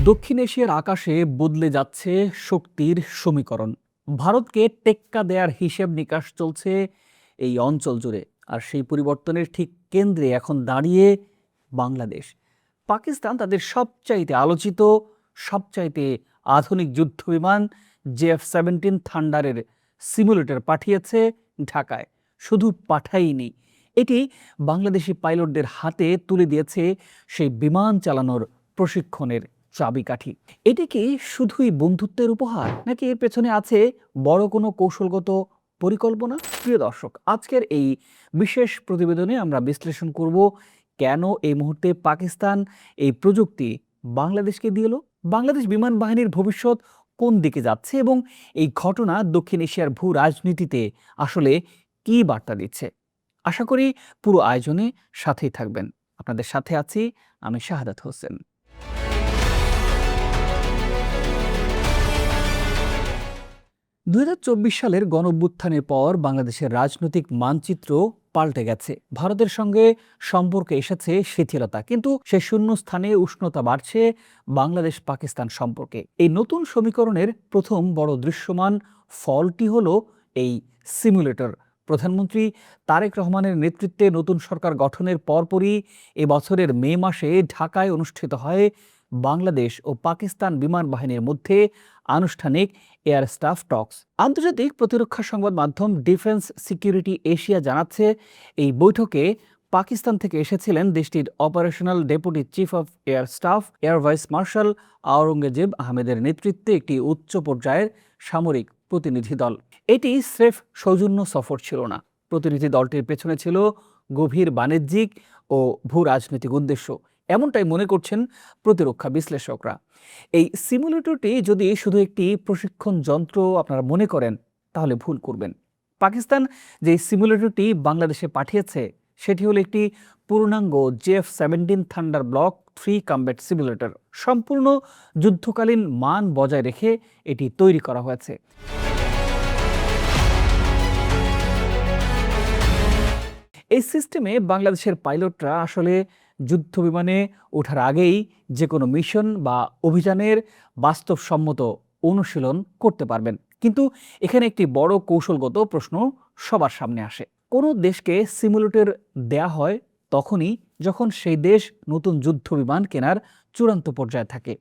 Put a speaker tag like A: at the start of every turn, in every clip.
A: দক্ষিণ এশিয়ার আকাশে বদলে যাচ্ছে শক্তির সমীকরণ। ভারতকে টেক্কা দেয়ার হিসেব নিকাশ চলছে এই অঞ্চল জুড়ে। আর সেই পরিবর্তনের ঠিক কেন্দ্রে এখন দাঁড়িয়ে বাংলাদেশ। পাকিস্তান তাদের সবচাইতে আলোচিত, সবচাইতে আধুনিক যুদ্ধবিমান JF-17 থান্ডারের সিমুলেটর পাঠিয়েছে ঢাকায়। শুধু পাঠায়নি, এটি বাংলাদেশি পাইলটদের হাতে তুলে দিয়েছে সেই বিমান চালানোর প্রশিক্ষণের চাবিকাঠি। এটি কি শুধুই বন্ধুত্বের উপহার, নাকি এর পেছনে আছে বড় কোনো কৌশলগত পরিকল্পনা? প্রিয় দর্শক, আজকের এই বিশেষ প্রতিবেদনে আমরা বিশ্লেষণ করব কেন এই মুহূর্তে পাকিস্তান এই প্রযুক্তি বাংলাদেশকে দিল, বাংলাদেশ বিমান বাহিনীর ভবিষ্যৎ কোন দিকে যাচ্ছে এবং এই ঘটনা দক্ষিণ এশিয়ার ভূ রাজনীতিতে আসলে কি বার্তা দিচ্ছে। আশা করি পুরো আয়োজনে সাথেই থাকবেন। আপনাদের সাথে আছি আমি শাহাদাত হোসেন। 2024 সালের গণঅভ্যুত্থানের পর বাংলাদেশের রাজনৈতিক মানচিত্র পাল্টে গেছে। ভারতের সঙ্গে সম্পর্কে এসেছে শিথিলতা, কিন্তু সে শূন্য স্থানে উষ্ণতা বাড়ছে বাংলাদেশ পাকিস্তান সম্পর্কে। এই নতুন সমীকরণের প্রথম বড় দৃশ্যমান ফলটি হলো এই সিমুলেটর। প্রধানমন্ত্রী তারেক রহমানের নেতৃত্বে নতুন সরকার গঠনের পরপরই এবছরের মে মাসে ঢাকায় অনুষ্ঠিত হয় বাংলাদেশ ও পাকিস্তান বিমান বাহিনীর মধ্যে আনুষ্ঠানিক এয়ার স্টাফ টকস। আন্তর্জাতিক প্রতিরক্ষা সংবাদ মাধ্যম ডিফেন্স সিকিউরিটি এশিয়া জানাচ্ছে, এই বৈঠকে পাকিস্তান থেকে এসেছিলেন দেশটির operational deputy chief of air staff air vice marshal Aurangzeb আহমেদের নেতৃত্বে একটি উচ্চ পর্যায়ের সামরিক প্রতিনিধি দল। এটি স্রেফ সৌজন্য সফর ছিল না, প্রতিনিধি দলটির পেছনে ছিল গভীর বাণিজ্যিক ও ভূ রাজনৈতিক উদ্দেশ্য, এমনটাই মনে করছেন প্রতিরক্ষা বিশ্লেষকরা। এই সিমুলেটরটি যদি শুধু একটি প্রশিক্ষণ যন্ত্র আপনারা মনে করেন, তাহলে ভুল করবেন। পাকিস্তান যে সিমুলেটরটি বাংলাদেশে পাঠিয়েছে সেটি হলো একটি পূর্ণাঙ্গ JF-17 thunder block 3 combat simulator. সম্পূর্ণ যুদ্ধকালীন মান বজায় রেখে এটি তৈরি করা হয়েছে। এই সিস্টেমে বাংলাদেশের পাইলটরা আসলে যুদ্ধ বিমানে ওঠার আগেই যে কোনো মিশন বা অভিযানের বাস্তবসম্মত অনুশীলন করতে পারবেন। কিন্তু এখানে একটি বড় কৌশলগত প্রশ্ন সবার সামনে আসে। কোনো দেশকে সিমুলেটর দেয়া হয় তখনই যখন সেই দেশ নতুন যুদ্ধ বিমান কেনার চূড়ান্ত পর্যায়ে থাকে।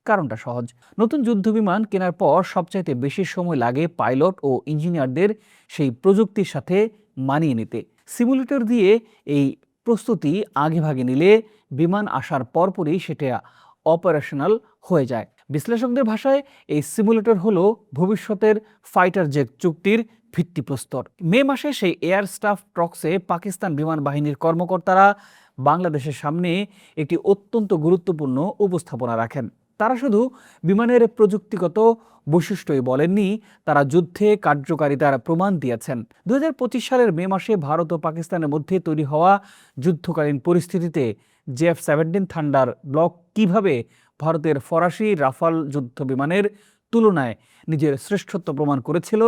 A: কারণটা সহজ, নতুন যুদ্ধ বিমান কেনার পর সবচাইতে বেশি সময় লাগে পাইলট ও ইঞ্জিনিয়ারদের সেই প্রযুক্তির সাথে মানিয়ে নিতে। সিমুলেটর দিয়ে এই প্রস্তুতি আগেভাগে নিলে বিমান আসার পরপরই সেটা অপারেশনাল হয়ে যায়। বিশ্লেষকদের ভাষায় এই সিমুলেটর হলো ভবিষ্যতের ফাইটার জেট চুক্তির ভিত্তিপ্রস্তর। মে মাসে সেই এয়ার স্টাফ টকসে পাকিস্তান বিমান বাহিনীর কর্মকর্তারা বাংলাদেশের সামনে একটি অত্যন্ত গুরুত্বপূর্ণ উপস্থাপনা রাখেন। তারা শুধু বিমানের প্রযুক্তিগত বৈশিষ্ট্যই বলেননি, তারা যুদ্ধে কার্যকারিতার প্রমাণ দিয়েছেন। 2025 সালের মে মাসে ভারত ও পাকিস্তানের মধ্যে তৈরি হওয়া যুদ্ধকালীন পরিস্থিতিতে JF-17 থান্ডার ব্লক কিভাবে ভারতের ফরাসি রাফাল যুদ্ধ বিমানের তুলনায় নিজের শ্রেষ্ঠত্ব প্রমাণ করেছিল,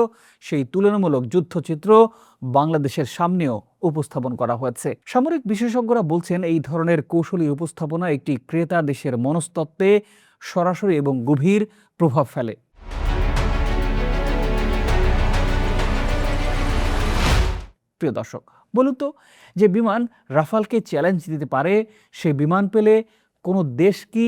A: সেই তুলনামূলক যুদ্ধচিত্র বাংলাদেশের সামনেও উপস্থাপন করা হয়েছে। সামরিক বিশেষজ্ঞরা বলছেন, এই ধরনের কৌশলী উপস্থাপনা একটি ক্রেতা দেশের মনস্তত্ত্বে সরাসরি এবং গভীর প্রভাব ফেলে। প্রিয় দর্শক, বলুন তো, যে বিমান রাফালকে চ্যালেঞ্জ দিতে পারে, সে বিমান পেলে কোনো দেশ কি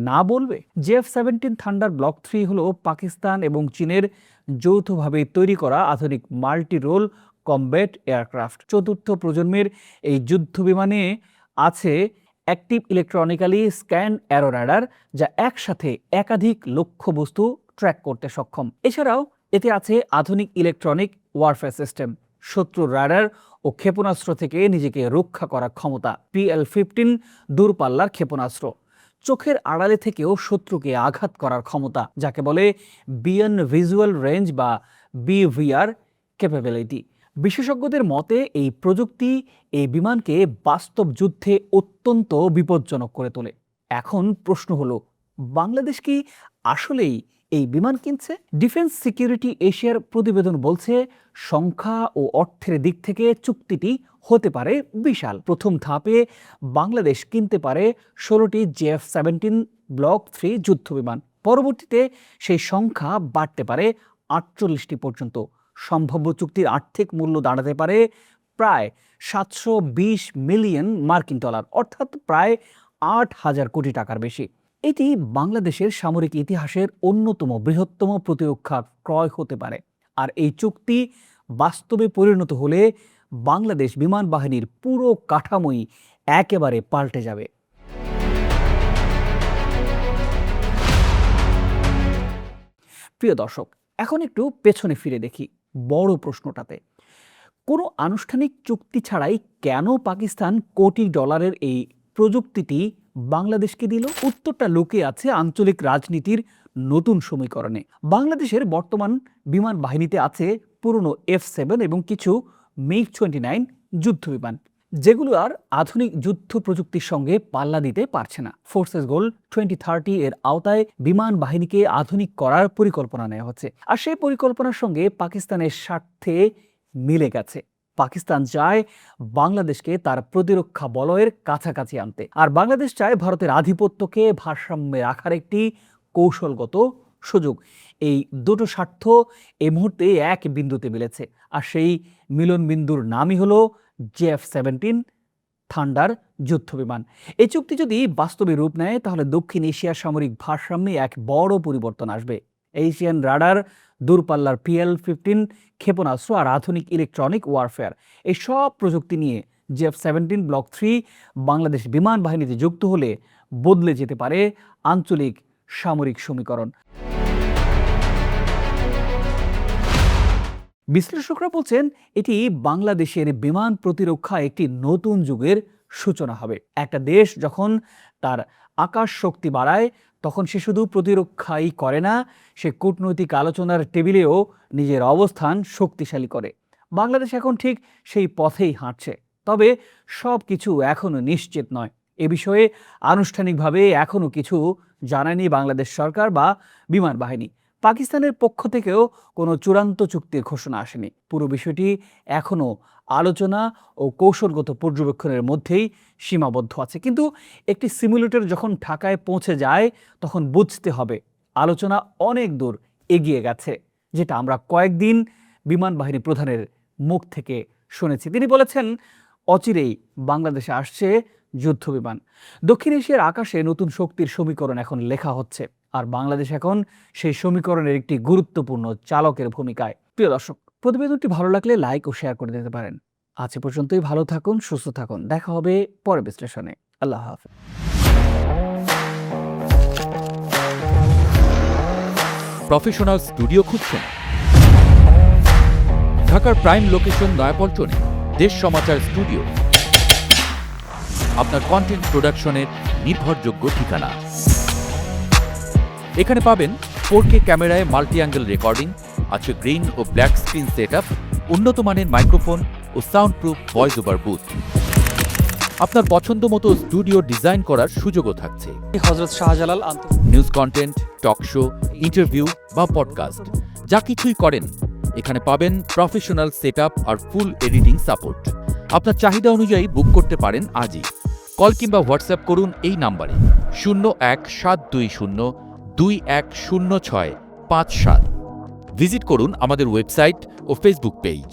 A: না বলবে? JF-17 থান্ডার ব্লক 3 হলো পাকিস্তান এবং চীনের যৌথভাবে তৈরি করা আধুনিক মাল্টি রোল কমব্যাট এয়ারক্রাফট। চতুর্থ প্রজন্মের এই যুদ্ধ বিমানে আছে active electronically scan arrow radar, যা একসাথে একাধিক লক্ষ্যবস্তু ট্র্যাক করতে সক্ষম। এছাড়াও এতে আছে আধুনিক ইলেকট্রনিক ওয়ারফেয়ার সিস্টেম, শত্রুর রাডার ও ক্ষেপণাস্ত্র থেকে নিজেকে রক্ষা করার ক্ষমতা, PL-15 দূরপাল্লার ক্ষেপণাস্ত্র, চোখের আড়ালে থেকেও শত্রুকে আঘাত করার ক্ষমতা, যাকে বলে বিয়ন্ড ভিজুয়াল রেঞ্জ বা BVR ক্যাপাবিলিটি। বিশেষজ্ঞদের মতে এই প্রযুক্তি এই বিমানকে বাস্তব যুদ্ধে অত্যন্ত বিপজ্জনক করে তোলে। এখন প্রশ্ন হলো, বাংলাদেশ কি আসলেই এই বিমান কিনছে? ডিফেন্স সিকিউরিটি এশিয়ার প্রতিবেদন বলছে, সংখ্যা ও অর্থের দিক থেকে চুক্তিটি হতে পারে বিশাল। প্রথম ধাপে বাংলাদেশ কিনতে পারে 16টি JF-17 ব্লক 3 যুদ্ধবিমান। পরবর্তীতে সেই সংখ্যা বাড়তে পারে 48টি পর্যন্ত। সম্ভাব্য চুক্তির আর্থিক মূল্য দাঁড়াতে পারে প্রায় 720 মিলিয়ন মার্কিন ডলার, অর্থাৎ প্রায় 8,000 কোটি টাকার বেশি। এটি বাংলাদেশের সামরিক ইতিহাসের অন্যতম বৃহত্তম প্রতিরক্ষা ক্রয় হতে পারে। আর এই চুক্তি বাস্তবে পরিণত হলে বাংলাদেশ বিমান বাহিনীর পুরো কাঠামোই একেবারে পাল্টে যাবে। প্রিয় দর্শক, এখন একটু পেছনে ফিরে দেখি বড় প্রশ্নটাতে। কোনো আনুষ্ঠানিক চুক্তি ছাড়াই কেন পাকিস্তান কোটি ডলারের এই প্রযুক্তিটি বাংলাদেশকে দিল? উত্তরটা লুকিয়ে আছে আঞ্চলিক রাজনীতির নতুন সমীকরণে। বাংলাদেশের বর্তমান বিমান বাহিনীতে আছে পুরনো F-7 এবং কিছু MiG-29 যুদ্ধবিমান, যেগুলো আর আধুনিক যুদ্ধ প্রযুক্তির সঙ্গে পাল্লা দিতে পারছে না। ফোর্সেস গোল 2030 এর আওতায় বিমান বাহিনীকে আধুনিক করার পরিকল্পনা নেওয়া হচ্ছে, আর সেই পরিকল্পনার সঙ্গে পাকিস্তানের স্বার্থে মিলে গেছে। পাকিস্তান চায় বাংলাদেশকে তার প্রতিরক্ষা বলয়ের কাছাকাছি আনতে, আর বাংলাদেশ চায় ভারতের আধিপত্যকে ভারসাম্যে রাখার একটি কৌশলগত সুযোগ। এই দুটো স্বার্থ এই মুহূর্তে এক বিন্দুতে মিলেছে, আর সেই মিলন বিন্দুর নামই হলো JF-17 থান্ডার যুদ্ধবিমান। এই চুক্তি যদি বাস্তবে রূপ নেয় তাহলে দক্ষিণ এশিয়ার সামরিক ভারসাম্যে এক বড় পরিবর্তন আসবে। এশিয়ান রাডার, দূরপাল্লার PL-15 ক্ষেপণাস্ত্র আর আধুনিক ইলেকট্রনিক ওয়ারফেয়ার, এই সব প্রযুক্তি নিয়ে JF-17 ব্লক 3 বাংলাদেশ বিমান বাহিনীতে যুক্ত হলে বদলে যেতে পারে আঞ্চলিক সামরিক সমীকরণ। বিশ্লেষকরা বলছেন এটি বাংলাদেশের বিমান প্রতিরক্ষা একটি নতুন যুগের সূচনা হবে। একটা দেশ যখন তার আকাশ শক্তি বাড়ায় তখন সে শুধু প্রতিরক্ষাই করে না, সে কূটনৈতিক আলোচনার টেবিলেও নিজের অবস্থান শক্তিশালী করে। বাংলাদেশ এখন ঠিক সেই পথেই হাঁটছে, তবে সব কিছু এখনও নিশ্চিত নয়। এ বিষয়ে আনুষ্ঠানিকভাবে এখনও কিছু জানায়নি বাংলাদেশ সরকার বা বিমান বাহিনী। পাকিস্তানের পক্ষ থেকেও কোনো চূড়ান্ত চুক্তির ঘোষণা আসেনি। পুরো বিষয়টি এখনও আলোচনা ও কৌশলগত পর্যবেক্ষণের মধ্যেই সীমাবদ্ধ আছে। কিন্তু একটি সিমুলেটর যখন ঢাকায় পৌঁছে যায় তখন বুঝতে হবে আলোচনা অনেক দূর এগিয়ে গেছে, যেটা আমরা কয়েকদিন বিমান বাহিনী প্রধানের মুখ থেকে শুনেছি। তিনি বলেছেন অচিরেই বাংলাদেশে আসছে যুদ্ধবিমান। দক্ষিণ এশিয়ার আকাশে নতুন শক্তির সমীকরণ এখন লেখা হচ্ছে, আর বাংলাদেশ এখন সেই সমীকরণের একটি গুরুত্বপূর্ণ চালকের ভূমিকায়। প্রিয় দর্শক, প্রতিবেদনটি ভালো লাগলে লাইক ও শেয়ার করে দিতে পারেন। আজ এ পর্যন্তই। ভালো থাকুন, সুস্থ থাকুন। দেখা হবে পরের বিশ্লেষণে। আল্লাহ হাফেজ।
B: প্রফেশনাল স্টুডিও খুঁজছেন? ঢাকার প্রাইম লোকেশন নয়াপল্টনে দেশ সমাচার স্টুডিও আপনার কন্টেন্ট প্রোডাকশনের নির্ভরযোগ্য ঠিকানা। এখানে পাবেন 4K ক্যামেরায় মাল্টি অ্যাঙ্গেল রেকর্ডিং, আছে গ্রিন ও ব্ল্যাক স্ক্রিন সেটআপ, উন্নত মানের মাইক্রোফোন ও sound proof voice over booth. আপনার পছন্দ মতো স্টুডিও ডিজাইন করার সুযোগও থাকছে।
A: Hazrat Shahjalal
B: news content, talk show, interview বা পডকাস্ট, যা কিছুই করেন এখানে পাবেন প্রফেশনাল সেটআপ আর ফুল এডিটিং সাপোর্ট। আপনার চাহিদা অনুযায়ী বুক করতে পারেন আজই। কল কিংবা হোয়াটসঅ্যাপ করুন এই নাম্বারে 01-720-210657। ভিজিট করুন আমাদের ওয়েবসাইট ও ফেসবুক পেজ।